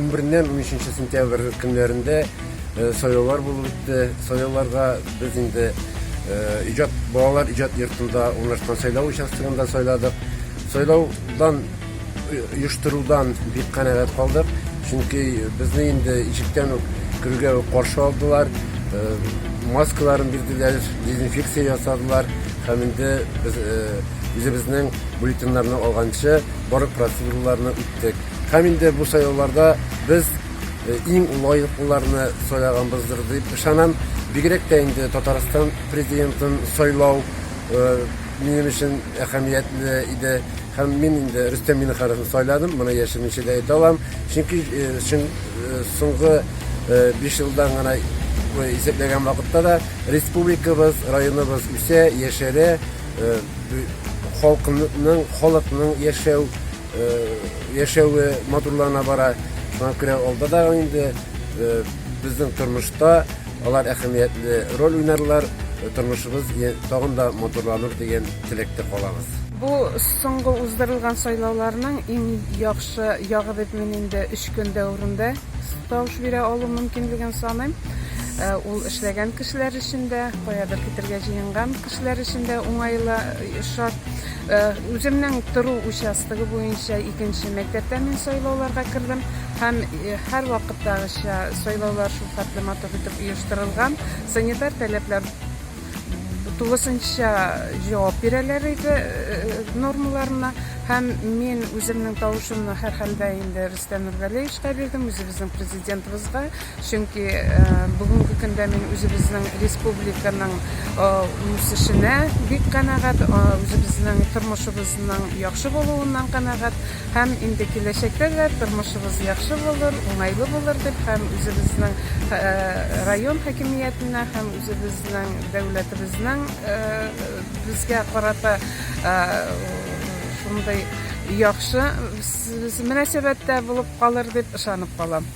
11-дән 13 сентябрь көннәрендә сайлаулар булып үтте. Сайлауларга без инде балалар иҗат йортында урнашкан сайлау участогында сайладык. Сайлаудан оештырудан бик канәгать калдык, чөнки безне инде ишектән үк кергән каршы алдылар, маскаларын бирделәр, дезинфекция ясадылар һәм инде без үзебезнең бюллетеннарны алганчы барлык процедураларны үттек. Һәм инде бу сайлауларда без иң лаеклыларны сайлаганбыздыр дип ышанам. Бигрәк тә инде Татарстан президентын сайлау минем өчен әһәмиятле иде. Һәм мин инде Рөстәм Миңнехановны сайладым, моны яшермичә дә әйтә алам. Чөнки соңгы 5 елдан гына исәпләгән вакытта да республикабыз, районыбыз үсә, яшәрә, халыкның яшәүе матурлана бара. Шуңа күрә алда да инде безнең тормышта алар әһәмиятле роль уйнарлар, тормышыбыз тагын да матурланыр дигән теләктә калабыз. Бу соңгы уздырылган сайлауларның иң яхшы ягы дип мин инде 3 көн дәврендә тавыш бирә алу мөмкинлеген саныйм. Ул эшләгән кешеләр өчен дә, каядыр китергә җыенган кешеләр өчен дә уңайлы шарт. Үземнең тору участогы буенча 2нче мәктәптә мин сайлауларга кирдем һәм һәр вакыттагыча сайлаулар шул хәтле матур итеп оештырылган. Санитар таләпләр тулысынча җавап бирәләр иде нормаларына һәм мин үземнең тавышымны һәр хәлдә инде Рөстәм Нургалиевичкә бирдем, үзебезнең президентыбызга, чөнки бүгенге көндә мин үзебезнең республиканың үсешенә бик канәгать, үзебезнең тормышыбызның яхшы булуыннан канәгать һәм инде киләчәктә дә тормышыбыз яхшы булыр, уңайлы булыр дип һәм үзебезнең район хакимиятенә һәм үзебезнең дәүләтебезнең безгә карата шундай яхшы мөнәсәбәттә булып калыр дип ышанып калам.